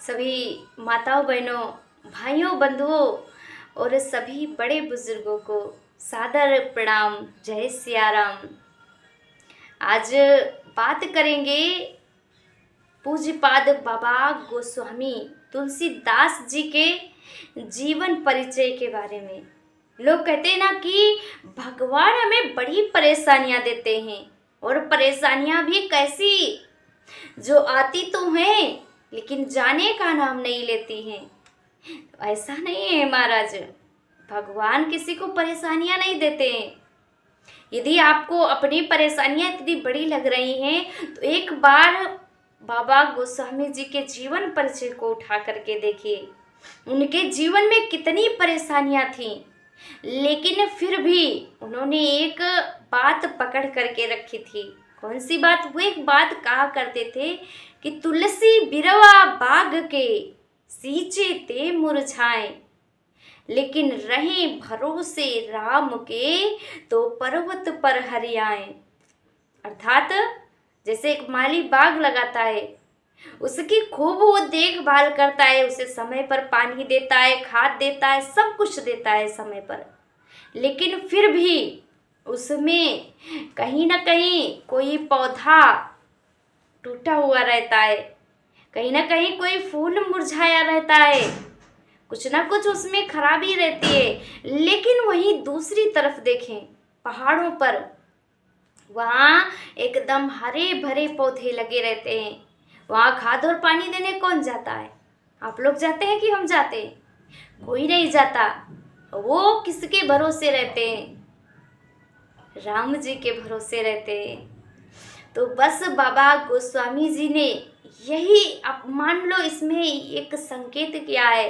सभी माताओं बहनों भाइयों बंधुओं और सभी बड़े बुजुर्गों को सादर प्रणाम। जय सिया राम। आज बात करेंगे पूज्यपाद बाबा गोस्वामी तुलसीदास जी के जीवन परिचय के बारे में। लोग कहते हैं ना कि भगवान हमें बड़ी परेशानियां देते हैं, और परेशानियां भी कैसी, जो आती तो हैं लेकिन जाने का नाम नहीं लेती हैं। ऐसा नहीं है महाराज, भगवान किसी को परेशानियां नहीं देते हैं। यदि आपको अपनी परेशानियां इतनी बड़ी लग रही हैं तो एक बार बाबा गोस्वामी जी के जीवन परिचय को उठा करके देखिए। उनके जीवन में कितनी परेशानियां थीं, लेकिन फिर भी उन्होंने एक बात पकड़ करके रखी थी। कौन सी बात? वो एक बात कहा करते थे कि तुलसी बिरवा बाग के सींचे ते मुरझाए, लेकिन रहे भरोसे राम के तो पर्वत पर हरियाए। अर्थात जैसे एक माली बाग लगाता है, उसकी खूब वो देखभाल करता है, उसे समय पर पानी देता है, खाद देता है, सब कुछ देता है समय पर, लेकिन फिर भी उसमें कहीं ना कहीं कोई पौधा टूटा हुआ रहता है, कहीं ना कहीं कोई फूल मुरझाया रहता है, कुछ ना कुछ उसमें खराबी रहती है। लेकिन वहीं दूसरी तरफ देखें, पहाड़ों पर वहाँ एकदम हरे भरे पौधे लगे रहते हैं। वहाँ खाद और पानी देने कौन जाता है? आप लोग जाते हैं कि हम जाते हैं? कोई नहीं जाता। वो किसके भरोसे रहते हैं? राम जी के भरोसे रहते हैं। तो बस बाबा गोस्वामी जी ने यही, आप मान लो इसमें एक संकेत किया है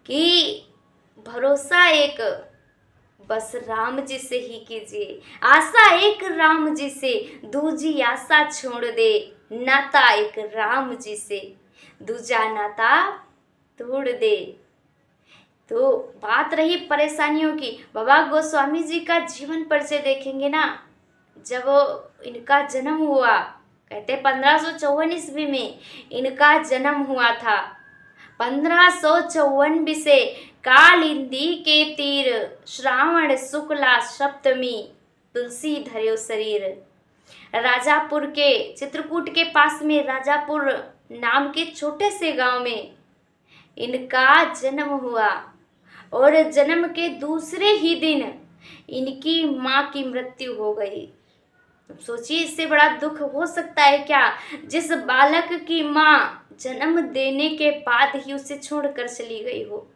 कि भरोसा एक बस राम जी से ही कीजिए। आशा एक राम जी से, दूजी आशा छोड़ दे। नाता एक राम जी से, दूजा नाता तोड़ दे। तो बात रही परेशानियों की। बाबा गोस्वामी जी का जीवन परिचय देखेंगे ना, जब इनका जन्म हुआ, कहते 1554 ईस्वी में इनका जन्म हुआ था। 1554 से कालिंदी के तीर, श्रावण शुक्ला सप्तमी, तुलसी धर्यो शरीर। राजापुर के, चित्रकूट के पास में राजापुर नाम के छोटे से गांव में इनका जन्म हुआ, और जन्म के दूसरे ही दिन इनकी माँ की मृत्यु हो गई। सोचिए, इससे बड़ा दुख हो सकता है क्या? जिस बालक की माँ जन्म देने के बाद ही उसे छोड़कर चली गई हो।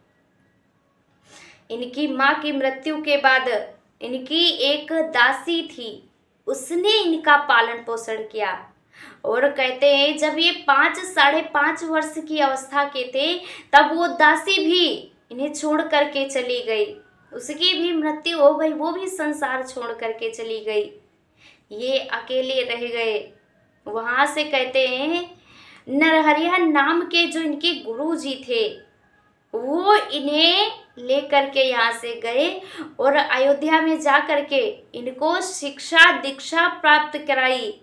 इनकी माँ की मृत्यु के बाद इनकी एक दासी थी, उसने इनका पालन पोषण किया। और कहते हैं जब ये 5-5.5 वर्ष की अवस्था के थे, तब वो दासी भी इन्हें छोड़ करके चली गई। उसकी भी मृत्यु हो गई, वो भी संसार छोड़ करके चली गई। ये अकेले रह गए। वहाँ से कहते हैं नरहरिया नाम के जो इनके गुरु जी थे, वो इन्हें लेकर के यहाँ से गए और अयोध्या में जा करके इनको शिक्षा दीक्षा प्राप्त कराई।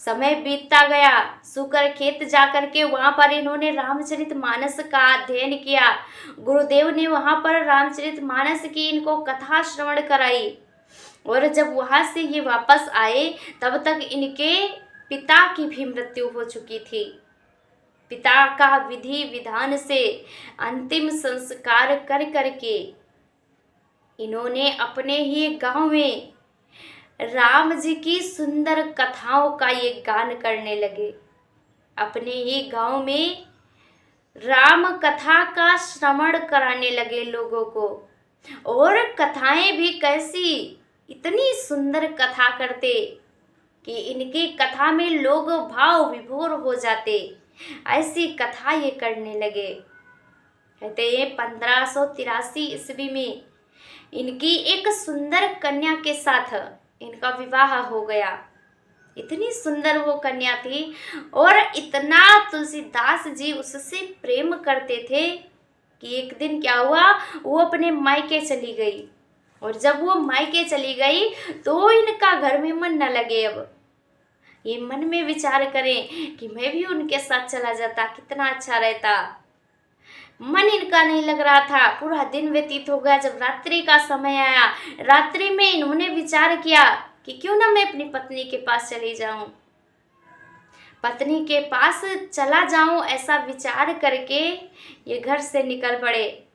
समय बीतता गया, सुकर खेत जा करके वहाँ पर इन्होंने रामचरितमानस का अध्ययन किया। गुरुदेव ने वहाँ पर रामचरितमानस की इनको कथा श्रवण कराई। और जब वहाँ से ये वापस आए, तब तक इनके पिता की भी मृत्यु हो चुकी थी। पिता का विधि विधान से अंतिम संस्कार कर करके इन्होंने अपने ही गांव में राम जी की सुंदर कथाओं का ये गान करने लगे। अपने ही गांव में राम कथा का श्रवण कराने लगे लोगों को। और कथाएं भी कैसी, इतनी सुंदर कथा करते कि इनकी कथा में लोग भाव विभोर हो जाते। ऐसी कथा ये करने लगे। कहते हैं 1583 ईस्वी में इनकी एक सुंदर कन्या के साथ इनका विवाह हो गया। इतनी सुंदर वो कन्या थी, और इतना तुलसीदास जी उससे प्रेम करते थे कि एक दिन क्या हुआ, वो अपने मायके चली गई। और जब वो मायके चली गई तो इनका घर में मन न लगे। अब ये मन में विचार करें कि मैं भी उनके साथ चला जाता, कितना अच्छा रहता। मन इनका नहीं लग रहा था। पूरा दिन व्यतीत हो गया। जब रात्रि का समय आया, रात्रि में इन्होंने विचार किया कि क्यों ना मैं अपनी पत्नी के पास चली जाऊं, पत्नी के पास चला जाऊं। ऐसा विचार करके ये घर से निकल पड़े।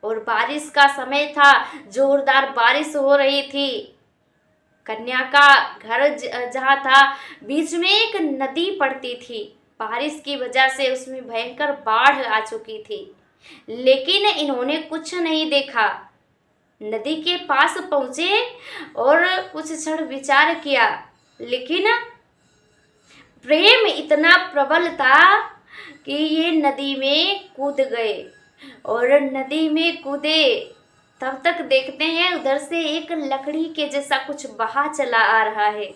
और बारिश का समय था, जोरदार बारिश हो रही थी। कन्या का घर जहाँ था, बीच में एक नदी पड़ती थी। बारिश की वजह से उसमें भयंकर बाढ़ आ चुकी थी, लेकिन इन्होंने कुछ नहीं देखा। नदी के पास पहुंचे और कुछ क्षण विचार किया, लेकिन प्रेम इतना प्रबल था कि ये नदी में कूद गए। और नदी में कूदे तब तक देखते हैं उधर से एक लकड़ी के जैसा कुछ बहा चला आ रहा है।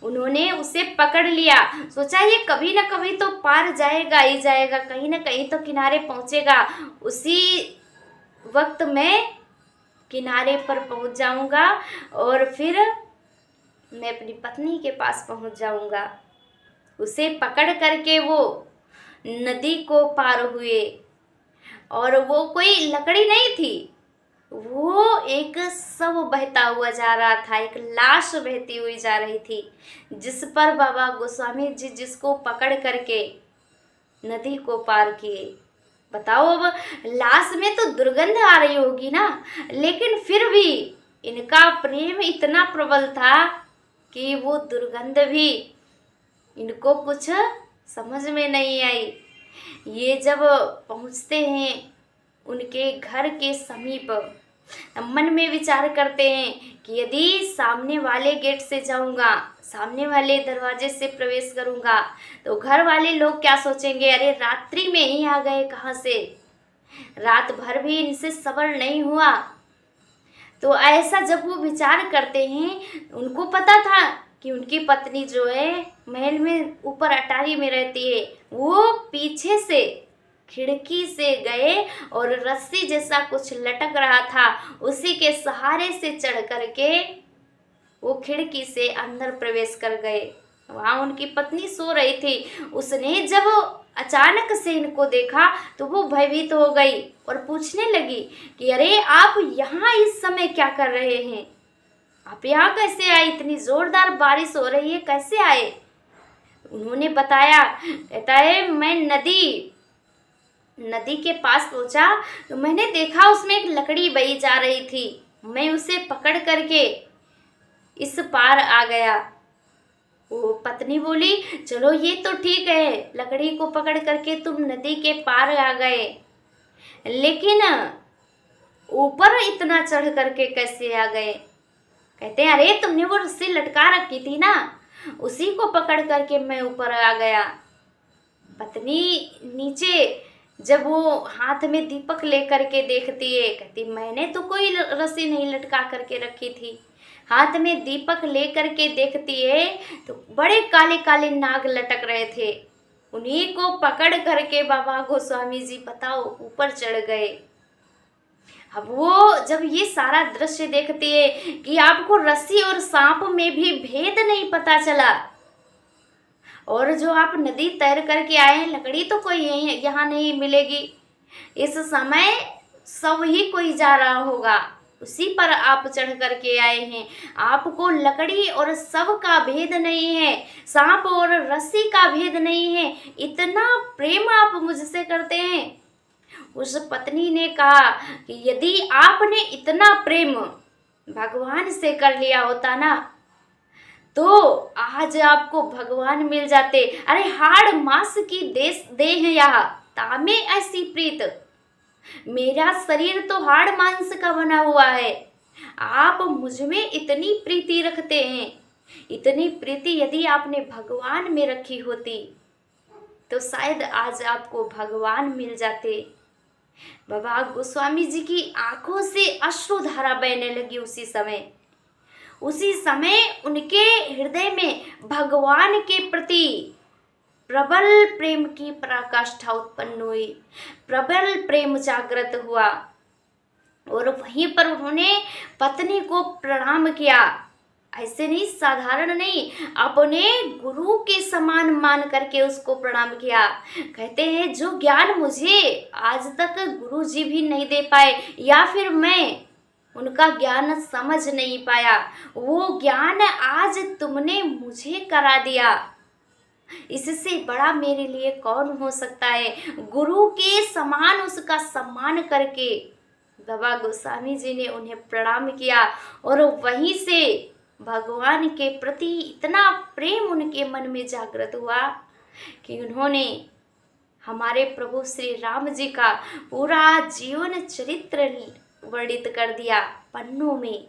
उन्होंने उसे पकड़ लिया। सोचा ये कभी ना कभी तो पार जाएगा ही जाएगा, कहीं ना कहीं तो किनारे पहुंचेगा। उसी वक्त मैं किनारे पर पहुंच जाऊंगा और फिर मैं अपनी पत्नी के पास पहुंच जाऊंगा। उसे पकड़ करके वो नदी को पार हुए। और वो कोई लकड़ी नहीं थी, वो एक शव बहता हुआ जा रहा था, एक लाश बहती हुई जा रही थी, जिस पर बाबा गोस्वामी जी जिसको पकड़ करके नदी को पार किए। बताओ, अब लाश में तो दुर्गंध आ रही होगी ना, लेकिन फिर भी इनका प्रेम इतना प्रबल था कि वो दुर्गंध भी इनको कुछ समझ में नहीं आई। ये जब पहुंचते हैं उनके घर के समीप, मन में विचार करते हैं कि यदि सामने वाले गेट से जाऊंगा, सामने वाले दरवाजे से प्रवेश करूंगा, तो घर वाले लोग क्या सोचेंगे, अरे रात्रि में ही आ गए कहाँ से, रात भर भी इनसे सब्र नहीं हुआ। तो ऐसा जब वो विचार करते हैं, उनको पता था कि उनकी पत्नी जो है महल में ऊपर अटारी में रहती है। वो पीछे से खिड़की से गए और रस्सी जैसा कुछ लटक रहा था, उसी के सहारे से चढ़ करके वो खिड़की से अंदर प्रवेश कर गए। वहाँ उनकी पत्नी सो रही थी। उसने जब अचानक से इनको देखा तो वो भयभीत हो गई और पूछने लगी कि अरे आप यहाँ इस समय क्या कर रहे हैं, आप यहाँ कैसे आए, इतनी जोरदार बारिश हो रही है, कैसे आए। उन्होंने बताया, कहता है मैं नदी के पास पहुंचा तो मैंने देखा उसमें एक लकड़ी बही जा रही थी, मैं उसे पकड़ करके इस पार आ गया। वो पत्नी बोली, चलो ये तो ठीक है, लकड़ी को पकड़ करके तुम नदी के पार आ गए, लेकिन ऊपर इतना चढ़ करके कैसे आ गए। कहते हैं अरे तुमने वो रस्सी लटका रखी थी ना, उसी को पकड़ करके मैं ऊपर आ गया। पत्नी नीचे जब वो हाथ में दीपक लेकर के देखती है, कहती मैंने तो कोई रस्सी नहीं लटका करके रखी थी। हाथ में दीपक लेकर के देखती है तो बड़े काले काले नाग लटक रहे थे। उन्हीं को पकड़ करके बाबा गोस्वामी जी बताओ ऊपर चढ़ गए। अब वो जब ये सारा दृश्य देखती है कि आपको रस्सी और सांप में भी भेद नहीं पता चला, और जो आप नदी तैर करके आए हैं, लकड़ी तो कोई यहाँ नहीं मिलेगी, इस समय सब ही कोई जा रहा होगा, उसी पर आप चढ़ करके आए हैं। आपको लकड़ी और सब का भेद नहीं है, सांप और रस्सी का भेद नहीं है, इतना प्रेम आप मुझसे करते हैं। उस पत्नी ने कहा कि यदि आपने इतना प्रेम भगवान से कर लिया होता ना, तो आज आपको भगवान मिल जाते। अरे हाड़ मांस की देह यह तामे ऐसी प्रीत, मेरा शरीर तो हाड़ मांस का बना हुआ है, आप मुझ में इतनी प्रीति रखते हैं। इतनी प्रीति यदि आपने भगवान में रखी होती तो शायद आज आपको भगवान मिल जाते। बाबा गोस्वामी जी की आंखों से अश्रुधारा बहने लगी। उसी समय उनके हृदय में भगवान के प्रति प्रबल प्रेम की पराकाष्ठा उत्पन्न हुई, प्रबल प्रेम जागृत हुआ। और वहीं पर उन्होंने पत्नी को प्रणाम किया ऐसे नहीं, साधारण नहीं, अपने गुरु के समान मान करके उसको प्रणाम किया। कहते हैं जो ज्ञान मुझे आज तक गुरु जी भी नहीं दे पाए, या फिर मैं उनका ज्ञान समझ नहीं पाया, वो ज्ञान आज तुमने मुझे करा दिया। इससे बड़ा मेरे लिए कौन हो सकता है। गुरु के समान उसका सम्मान करके बाबा गोस्वामी जी ने उन्हें प्रणाम किया, और वहीं से भगवान के प्रति इतना प्रेम उनके मन में जागृत हुआ कि उन्होंने हमारे प्रभु श्री राम जी का पूरा जीवन चरित्र वर्णित कर दिया पन्नों में,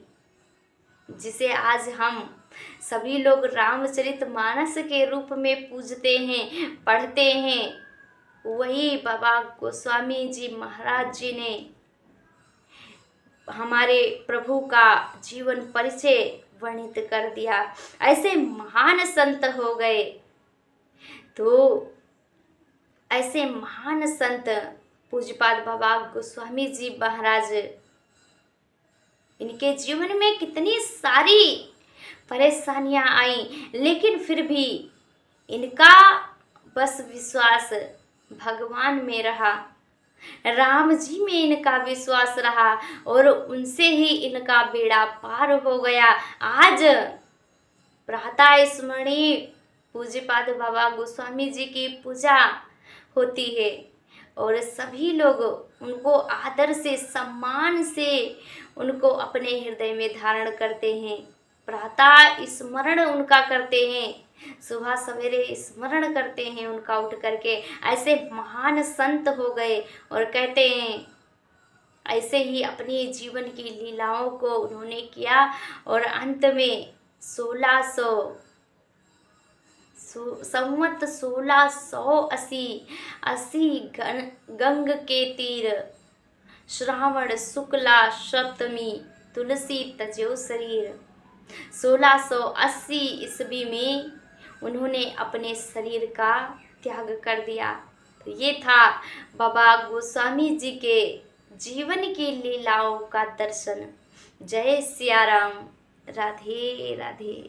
जिसे आज हम सभी लोग रामचरितमानस के रूप में पूजते हैं, पढ़ते हैं। वही बाबा गोस्वामी जी महाराज जी ने हमारे प्रभु का जीवन परिचय वर्णित कर दिया। ऐसे महान संत हो गए। तो ऐसे महान संत पूज्यपाद बाबा गोस्वामी जी महाराज, इनके जीवन में कितनी सारी परेशानियां आई, लेकिन फिर भी इनका बस विश्वास भगवान में रहा, राम जी में इनका विश्वास रहा, और उनसे ही इनका बेड़ा पार हो गया। आज प्रातः स्मरणीय पूज्यपाद बाबा गोस्वामी जी की पूजा होती है, और सभी लोग उनको आदर से, सम्मान से उनको अपने हृदय में धारण करते हैं। प्रातः स्मरण उनका करते हैं, सुबह सवेरे स्मरण करते हैं उनका उठ करके। ऐसे महान संत हो गए, और कहते हैं ऐसे ही अपने जीवन की लीलाओं को उन्होंने किया, और अंत में 1680 गंग के तीर, श्रावण शुक्ला सप्तमी, तुलसी तजो शरीर। 1680 ईस्वी में उन्होंने अपने शरीर का त्याग कर दिया। तो ये था बाबा गोस्वामी जी के जीवन की लीलाओं का दर्शन। जय सिया राम, राधे राधे।